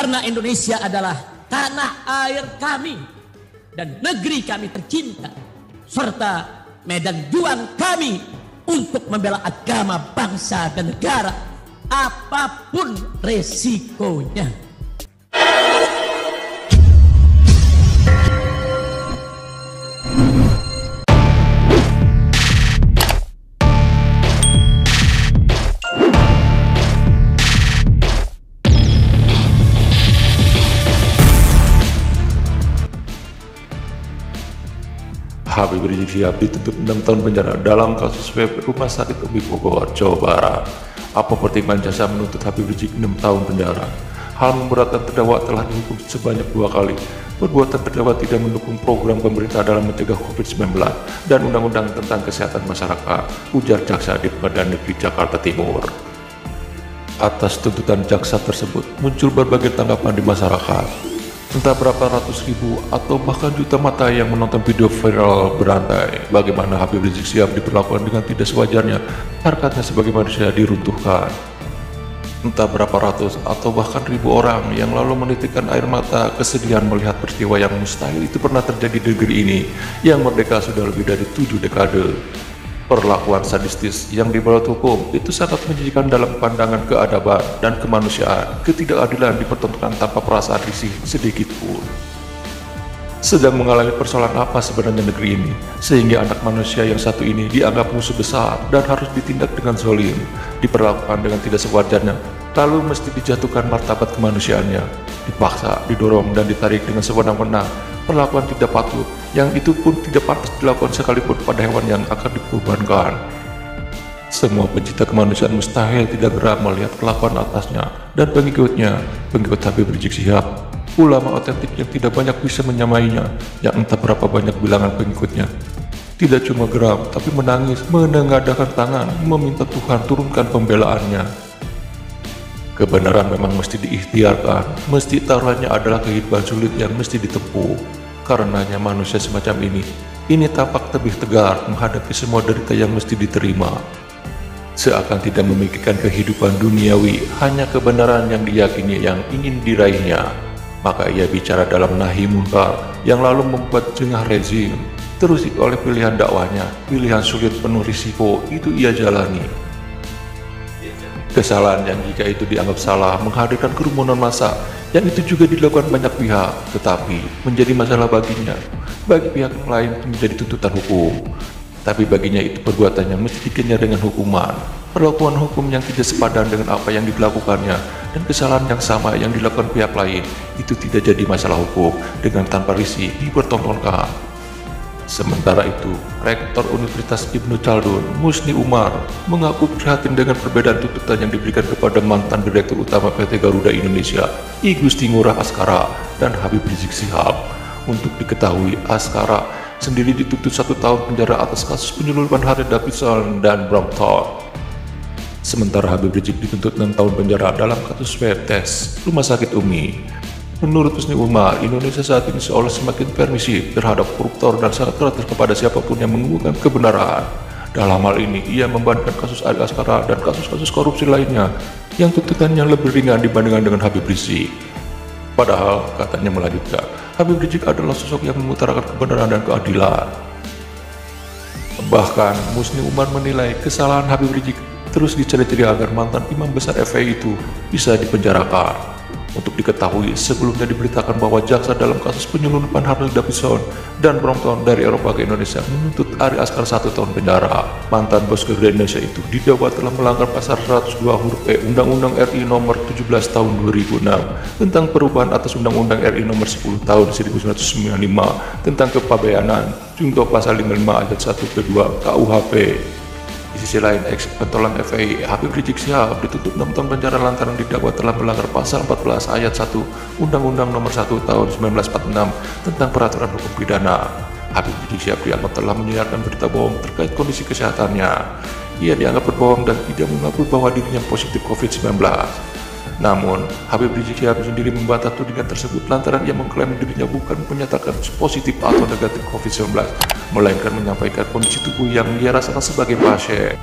Karena Indonesia adalah tanah air kami dan negeri kami tercinta, serta medan juang kami untuk membela agama, bangsa, dan negara apapun resikonya. Habib Rizik Syihab dituntut 6 tahun penjara dalam kasus swab Rumah Sakit Umi Bogor, Jawa Barat. Apa pertimbangan jaksa menuntut Habib Rizik 6 tahun penjara? Hal memberatkan terdakwa telah dihukum sebanyak 2 kali. Perbuatan terdakwa tidak mendukung program pemerintah dalam mencegah COVID-19 dan Undang-Undang tentang Kesehatan Masyarakat, ujar jaksa di Pengadilan Negeri Jakarta Timur. Atas tuntutan jaksa tersebut muncul berbagai tanggapan di masyarakat. Entah berapa ratus ribu atau bahkan juta mata yang menonton video viral berantai bagaimana Habib Rizik Syihab diperlakukan dengan tidak sewajarnya, harkatnya sebagai manusia diruntuhkan. Entah berapa ratus atau bahkan ribu orang yang lalu menitikkan air mata kesedihan melihat peristiwa yang mustahil itu pernah terjadi di negeri ini yang merdeka sudah lebih dari 7 dekade. Perlakuan sadistis yang dibalut hukum itu sangat menjijikan dalam pandangan keadaban dan kemanusiaan. Ketidakadilan dipertontonkan tanpa perasaan risih sedikit pun. Sedang mengalami persoalan apa sebenarnya negeri ini, sehingga anak manusia yang satu ini dianggap musuh besar dan harus ditindak dengan zalim, diperlakukan dengan tidak sewajarnya, lalu mesti dijatuhkan martabat kemanusiaannya, dipaksa, didorong, dan ditarik dengan sewenang-wenang. Perlakuan tidak patut, yang itu pun tidak pantas dilakukan sekalipun pada hewan yang akan dikurbankan. Semua pencinta kemanusiaan mustahil tidak geram melihat kelakuan atasnya dan pengikutnya, pengikut Habib Rizik Syihab, ulama otentik yang tidak banyak bisa menyamainya, yang entah berapa banyak bilangan pengikutnya. Tidak cuma geram, tapi menangis, menengadahkan tangan, meminta Tuhan turunkan pembelaannya. Kebenaran memang mesti diikhtiarkan, mesti taruhannya adalah kehidupan sulit yang mesti ditempuh. Karenanya manusia semacam ini tampak lebih tegar menghadapi semua derita yang mesti diterima. Seakan tidak memikirkan kehidupan duniawi, hanya kebenaran yang diyakini yang ingin diraihnya. Maka ia bicara dalam nahi munkar yang lalu membuat jengah rezim. Terus oleh pilihan dakwahnya, pilihan sulit penuh risiko itu ia jalani. Kesalahan yang jika itu dianggap salah menghadirkan kerumunan massa yang itu juga dilakukan banyak pihak, tetapi menjadi masalah baginya. Bagi pihak yang lain itu menjadi tuntutan hukum, tapi baginya itu perbuatannya mesti dikenyar dengan hukuman. Perlakuan hukum yang tidak sepadan dengan apa yang dilakukannya dan kesalahan yang sama yang dilakukan pihak lain itu tidak jadi masalah hukum dengan tanpa risih dipertontonkan. Sementara itu, Rektor Universitas Ibnu Khaldun, Musni Umar, mengaku prihatin dengan perbedaan tuntutan yang diberikan kepada mantan Direktur Utama PT Garuda Indonesia, I Gusti Ngurah Askara, dan Habib Rizik Syihab. Untuk diketahui, Askara sendiri dituntut 1 tahun penjara atas kasus penyelundupan Harley Davidson dan Brompton. Sementara Habib Rizik dituntut 6 tahun penjara dalam kasus swab tes Rumah Sakit Umi. Menurut Musni Umar, Indonesia saat ini seolah semakin permisif terhadap koruptor dan sangat kreatif kepada siapapun yang mengemukakan kebenaran. Dalam hal ini, ia membandingkan kasus Ali Askara dan kasus-kasus korupsi lainnya yang tuntutannya lebih ringan dibandingkan dengan Habib Rizik. Padahal, katanya melanjutkan, Habib Rizik adalah sosok yang mengutarakan kebenaran dan keadilan. Bahkan, Musni Umar menilai kesalahan Habib Rizik terus dicari-cari agar mantan imam besar FPI itu bisa dipenjarakan. Untuk diketahui, sebelumnya diberitakan bahwa jaksa dalam kasus penyelundupan Harley Davidson dan Brompton dari Eropa ke Indonesia menuntut Ari Askar 1 tahun penjara. Mantan bos Garuda Indonesia itu didakwa telah melanggar pasal 102 huruf E Undang-Undang RI Nomor 17 Tahun 2006 tentang perubahan atas Undang-Undang RI Nomor 10 Tahun 1995 tentang kepabeanan, junto pasal 55 ayat 1 ke 2 KUHP. Di sisi lain, ex-pentolan FPI Habib Rizik Syihab dituntut 6 tahun penjara lantaran didakwa telah melanggar pasal 14 ayat 1 Undang-Undang Nomor 1 Tahun 1946 tentang peraturan hukum pidana. Habib Rizik Syihab dianggap telah menyiarkan berita bohong terkait kondisi kesehatannya. Ia dianggap berbohong dan tidak mengaku bahwa dirinya positif COVID-19. Namun, Habib Rizik Syihab sendiri membantah tudingan tersebut lantaran ia mengklaim dirinya bukan menyatakan positif atau negatif COVID-19, melainkan menyampaikan kondisi tubuh yang ia rasakan sebagai pasien.